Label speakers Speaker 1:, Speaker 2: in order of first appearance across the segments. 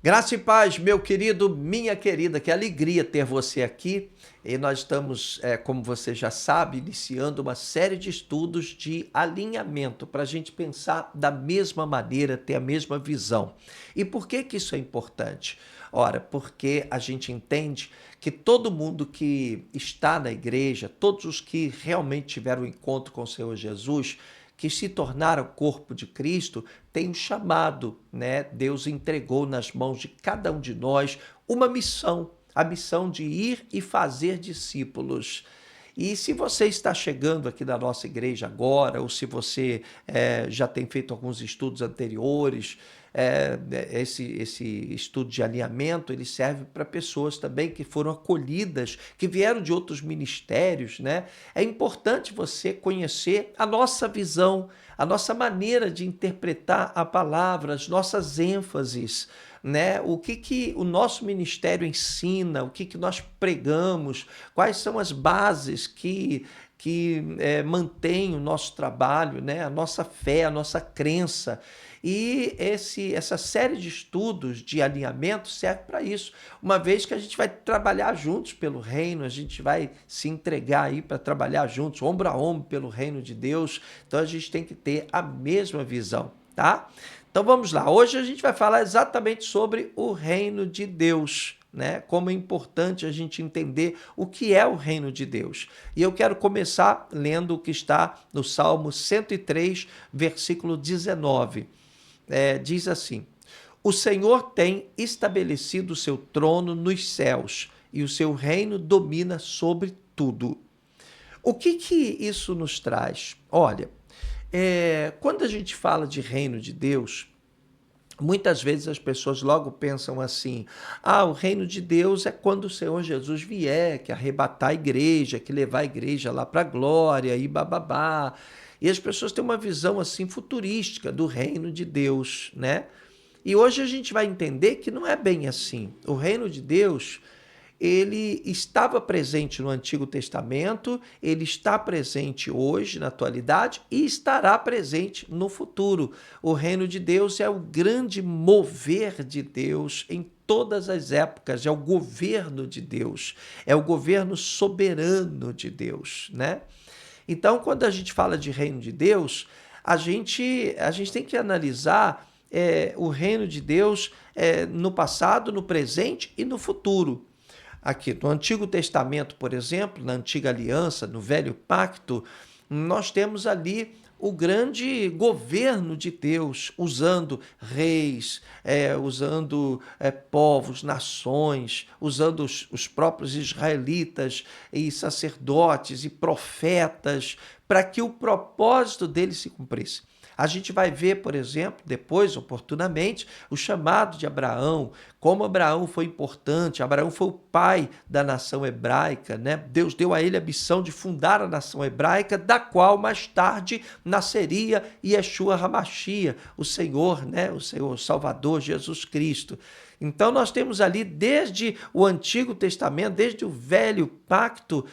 Speaker 1: Graça e paz, meu querido, minha querida, que alegria ter você aqui. E nós estamos, como você já sabe, iniciando uma série de estudos de alinhamento para a gente pensar da mesma maneira, ter a mesma visão. E por que que isso é importante? Ora, porque a gente entende que todo mundo que está na igreja, todos os que realmente tiveram um encontro com o Senhor Jesus, que se tornaram corpo de Cristo, tem um chamado, né? Deus entregou nas mãos de cada um de nós uma missão, a missão de ir e fazer discípulos. E se você está chegando aqui na nossa igreja agora, ou se você já tem feito alguns estudos anteriores, esse estudo de alinhamento ele serve para pessoas também que foram acolhidas, que vieram de outros ministérios, né? É importante você conhecer a nossa visão, a nossa maneira de interpretar a palavra, as nossas ênfases, né? O que que o nosso ministério ensina, o que que nós pregamos, quais são as bases que mantêm o nosso trabalho, né? A nossa fé, a nossa crença. E essa série de estudos de alinhamento serve para isso. Uma vez que a gente vai trabalhar juntos pelo reino, a gente vai se entregar aí para trabalhar juntos, ombro a ombro pelo reino de Deus. Então a gente tem que ter a mesma visão, tá? Então vamos lá. Hoje a gente vai falar exatamente sobre o reino de Deus, né? Como é importante a gente entender o que é o reino de Deus. E eu quero começar lendo o que está no Salmo 103, versículo 19. Diz assim: O Senhor tem estabelecido o seu trono nos céus e o seu reino domina sobre tudo. O que que isso nos traz? Olha, quando a gente fala de reino de Deus, muitas vezes as pessoas logo pensam assim: ah, o reino de Deus é quando o Senhor Jesus vier, que arrebatar a igreja, que levar a igreja lá para a glória e bababá. E as pessoas têm uma visão assim futurística do reino de Deus, né? E hoje a gente vai entender que não é bem assim. O reino de Deus, ele estava presente no Antigo Testamento, ele está presente hoje, na atualidade, e estará presente no futuro. O reino de Deus é o grande mover de Deus em todas as épocas, é o governo de Deus, é o governo soberano de Deus, né? Então, quando a gente fala de reino de Deus, a gente tem que analisar o reino de Deus no passado, no presente e no futuro. Aqui no Antigo Testamento, por exemplo, na Antiga Aliança, no Velho Pacto, nós temos ali o grande governo de Deus, usando reis, usando povos, nações, usando os próprios israelitas e sacerdotes e profetas, para que o propósito dele se cumprisse. A gente vai ver, por exemplo, depois, oportunamente, o chamado de Abraão, como Abraão foi importante. Abraão foi o pai da nação hebraica, né? Deus deu a ele a missão de fundar a nação hebraica, da qual mais tarde nasceria Yeshua HaMashiach, o Senhor, né? O Senhor Salvador Jesus Cristo. Então nós temos ali desde o Antigo Testamento, desde o Velho Pacto,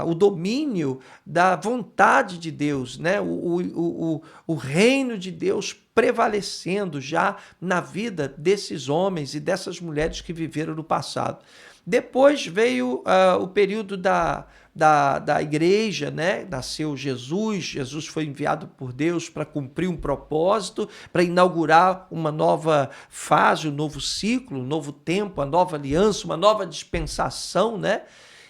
Speaker 1: o domínio da vontade de Deus, né? O reino de Deus prevalecendo já na vida desses homens e dessas mulheres que viveram no passado. Depois veio o período da igreja, né? Nasceu Jesus, Jesus foi enviado por Deus para cumprir um propósito, para inaugurar uma nova fase, um novo ciclo, um novo tempo, uma nova aliança, uma nova dispensação, né?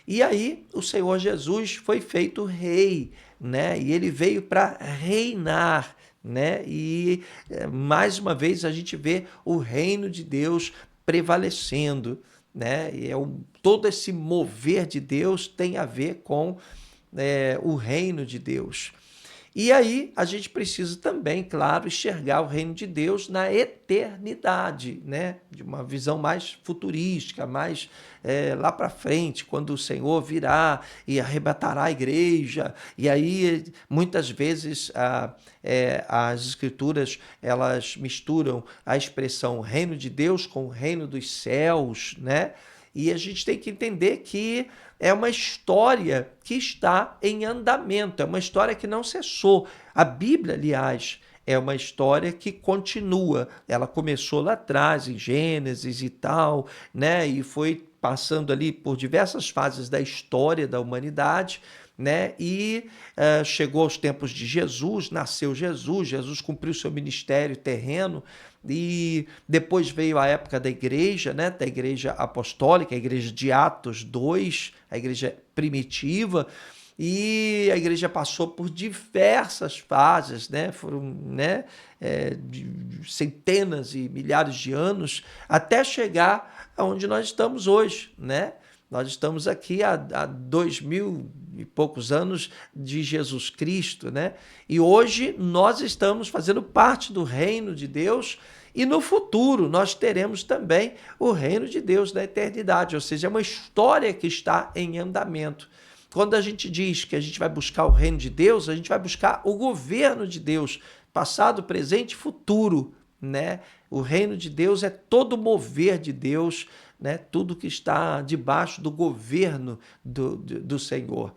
Speaker 1: E aí o Senhor Jesus foi feito rei, né? E ele veio para reinar, né? E mais uma vez a gente vê o reino de Deus prevalecendo, né? E todo esse mover de Deus tem a ver com o reino de Deus. E aí a gente precisa também, claro, enxergar o reino de Deus na eternidade, né? De uma visão mais futurística, mais lá para frente, quando o Senhor virá e arrebatará a igreja. E aí muitas vezes as escrituras elas misturam a expressão reino de Deus com o reino dos céus, né? E a gente tem que entender que é uma história que está em andamento, é uma história que não cessou. A Bíblia, aliás, é uma história que continua. Ela começou lá atrás, em Gênesis e tal, né? E foi passando ali por diversas fases da história da humanidade, né? E chegou aos tempos de Jesus, nasceu Jesus, Jesus cumpriu seu ministério terreno, e depois veio a época da igreja, né? Da igreja apostólica, a igreja de Atos 2, a igreja primitiva, e a igreja passou por diversas fases, né? Foram, né, centenas e milhares de anos até chegar aonde nós estamos hoje, né? Nós estamos aqui há 2000 e poucos anos de Jesus Cristo, né? E hoje nós estamos fazendo parte do reino de Deus, e no futuro nós teremos também o reino de Deus na eternidade, ou seja, é uma história que está em andamento. Quando a gente diz que a gente vai buscar o reino de Deus, a gente vai buscar o governo de Deus, passado, presente e futuro, né? O reino de Deus é todo o mover de Deus, né? Tudo que está debaixo do governo do Senhor.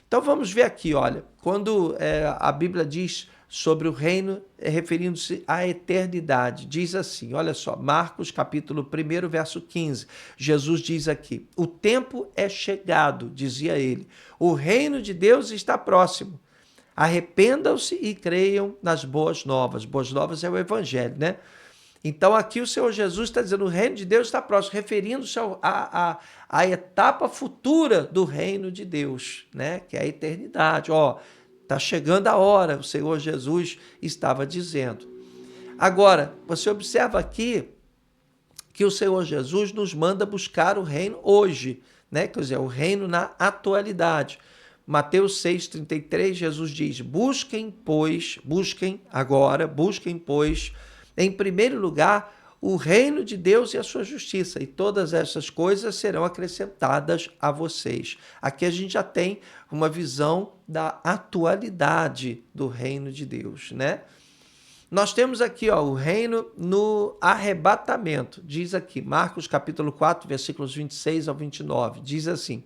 Speaker 1: Então vamos ver aqui, olha, quando a Bíblia diz sobre o reino, referindo-se à eternidade, diz assim, olha só, Marcos capítulo 1, verso 15, Jesus diz aqui, o tempo é chegado, dizia ele, o reino de Deus está próximo, arrependam-se e creiam nas boas novas é o evangelho, né? Então aqui o Senhor Jesus está dizendo, o reino de Deus está próximo, referindo-se à etapa futura do reino de Deus, né? Que é a eternidade. Ó, está chegando a hora, o Senhor Jesus estava dizendo. Agora, você observa aqui que o Senhor Jesus nos manda buscar o reino hoje, né? Quer dizer, o reino na atualidade. Mateus 6,33, Jesus diz, busquem, pois, em primeiro lugar, o reino de Deus e a sua justiça, e todas essas coisas serão acrescentadas a vocês. Aqui a gente já tem uma visão da atualidade do reino de Deus, né? Nós temos aqui, ó, o reino no arrebatamento. Diz aqui, Marcos capítulo 4, versículos 26 ao 29, diz assim,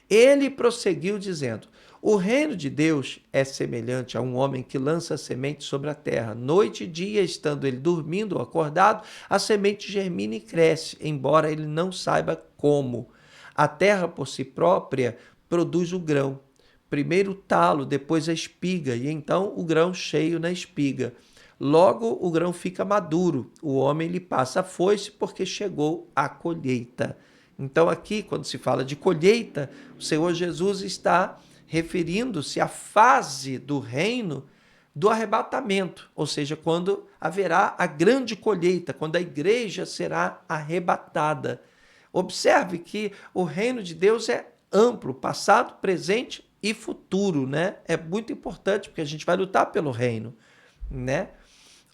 Speaker 1: ele prosseguiu dizendo, o reino de Deus é semelhante a um homem que lança a semente sobre a terra. Noite e dia, estando ele dormindo ou acordado, a semente germina e cresce, embora ele não saiba como. A terra, por si própria, produz o grão. Primeiro o talo, depois a espiga, e então o grão cheio na espiga. Logo o grão fica maduro, o homem lhe passa a foice porque chegou a colheita. Então aqui, quando se fala de colheita, o Senhor Jesus está referindo-se à fase do reino do arrebatamento, ou seja, quando haverá a grande colheita, quando a igreja será arrebatada. Observe que o reino de Deus é amplo, passado, presente e futuro, né? É muito importante porque a gente vai lutar pelo reino, né?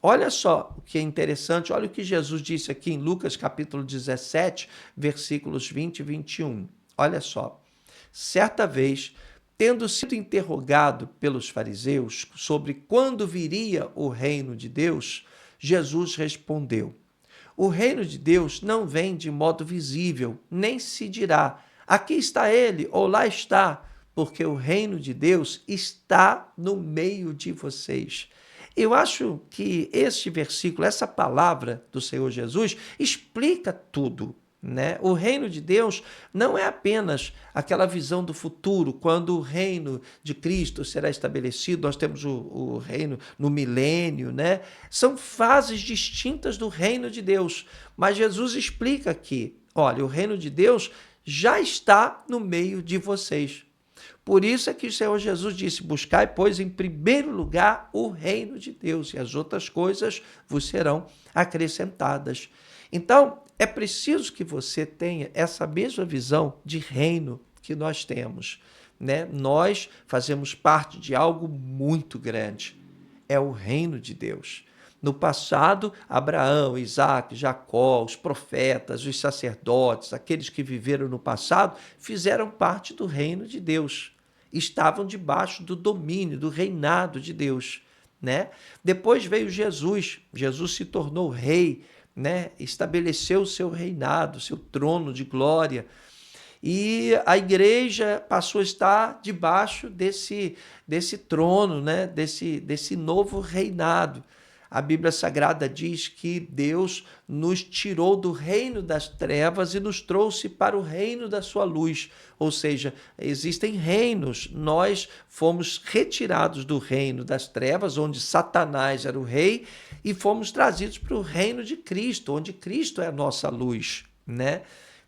Speaker 1: Olha só o que é interessante, olha o que Jesus disse aqui em Lucas capítulo 17, versículos 20 e 21. Olha só, certa vez, tendo sido interrogado pelos fariseus sobre quando viria o reino de Deus, Jesus respondeu, o reino de Deus não vem de modo visível, nem se dirá, aqui está ele ou lá está, porque o reino de Deus está no meio de vocês. Eu acho que este versículo, essa palavra do Senhor Jesus, explica tudo, né? O reino de Deus não é apenas aquela visão do futuro, quando o reino de Cristo será estabelecido, nós temos o reino no milênio, né? São fases distintas do reino de Deus, mas Jesus explica aqui, olha, o reino de Deus já está no meio de vocês. Por isso é que o Senhor Jesus disse, buscai, pois, em primeiro lugar o reino de Deus, e as outras coisas vos serão acrescentadas. Então, é preciso que você tenha essa mesma visão de reino que nós temos, né? Nós fazemos parte de algo muito grande, é o reino de Deus. No passado, Abraão, Isaac, Jacó, os profetas, os sacerdotes, aqueles que viveram no passado, fizeram parte do reino de Deus. Estavam debaixo do domínio, do reinado de Deus, né? Depois veio Jesus, Jesus se tornou rei, né? Estabeleceu o seu reinado, seu trono de glória. e a igreja passou a estar debaixo desse trono, né? desse novo reinado. A Bíblia Sagrada diz que Deus nos tirou do reino das trevas e nos trouxe para o reino da sua luz. Ou seja, existem reinos. Nós fomos retirados do reino das trevas, onde Satanás era o rei, e fomos trazidos para o reino de Cristo, onde Cristo é a nossa luz, né?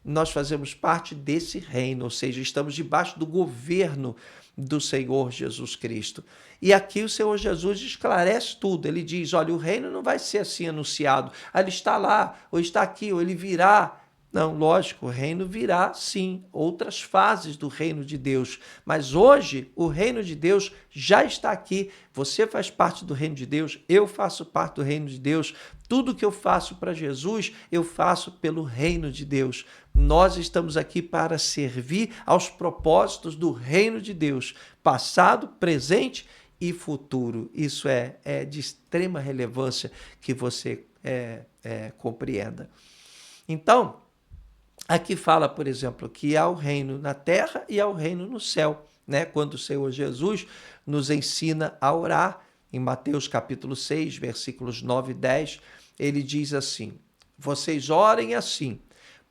Speaker 1: Nós fazemos parte desse reino, ou seja, estamos debaixo do governo do Senhor Jesus Cristo. E aqui o Senhor Jesus esclarece tudo. Ele diz, olha, o reino não vai ser assim anunciado. Ele está lá, ou está aqui, ou ele virá. Não, lógico, o reino virá, sim, outras fases do reino de Deus. Mas hoje, o reino de Deus já está aqui. Você faz parte do reino de Deus, eu faço parte do reino de Deus. Tudo que eu faço para Jesus, eu faço pelo reino de Deus. Nós estamos aqui para servir aos propósitos do reino de Deus, passado, presente e futuro. Isso é de extrema relevância que você compreenda. Então, aqui fala, por exemplo, que há o reino na terra e há o reino no céu, né? Quando o Senhor Jesus nos ensina a orar, em Mateus capítulo 6, versículos 9 e 10, ele diz assim, vocês orem assim,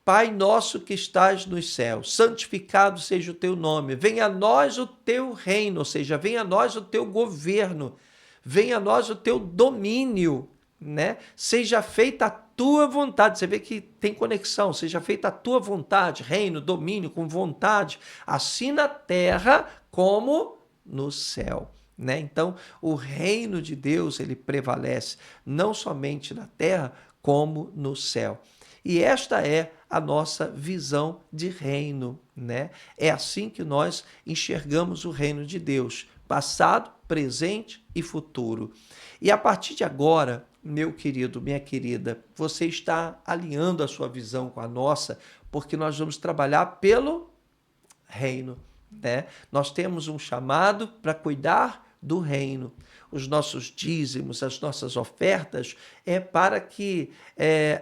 Speaker 1: Pai nosso que estás nos céus, santificado seja o teu nome, venha a nós o teu reino, ou seja, venha a nós o teu governo, venha a nós o teu domínio, né? Seja feita a tua vontade. Você vê que tem conexão. Seja feita a tua vontade, reino, domínio, com vontade, assim na terra como no céu, né? Então, o reino de Deus, ele prevalece não somente na terra, como no céu. E esta é a nossa visão de reino, né? É assim que nós enxergamos o reino de Deus, passado, presente e futuro. E a partir de agora, meu querido, minha querida, você está alinhando a sua visão com a nossa, porque nós vamos trabalhar pelo reino, né? Nós temos um chamado para cuidar do reino. Os nossos dízimos, as nossas ofertas, é para que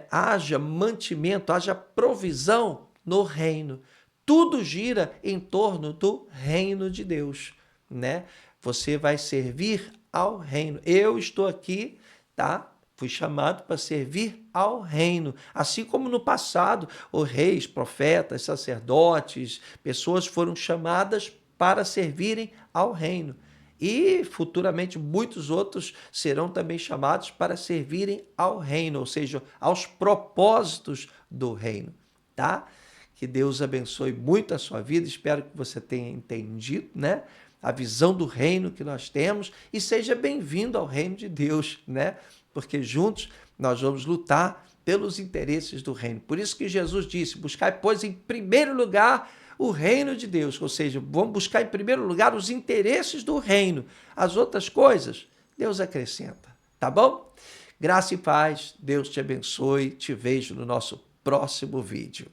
Speaker 1: haja mantimento, haja provisão no reino. Tudo gira em torno do reino de Deus, né? Você vai servir ao reino. Eu estou aqui, tá? Fui chamado para servir ao reino. Assim como no passado, os reis, profetas, sacerdotes, pessoas foram chamadas para servirem ao reino. E futuramente muitos outros serão também chamados para servirem ao reino, ou seja, aos propósitos do reino, tá? Que Deus abençoe muito a sua vida, espero que você tenha entendido, né? A visão do reino que nós temos e seja bem-vindo ao reino de Deus, né? Porque juntos nós vamos lutar pelos interesses do reino. Por isso que Jesus disse, buscai, pois, em primeiro lugar o reino de Deus, ou seja, vamos buscar em primeiro lugar os interesses do reino. As outras coisas, Deus acrescenta, tá bom? Graça e paz, Deus te abençoe, te vejo no nosso próximo vídeo.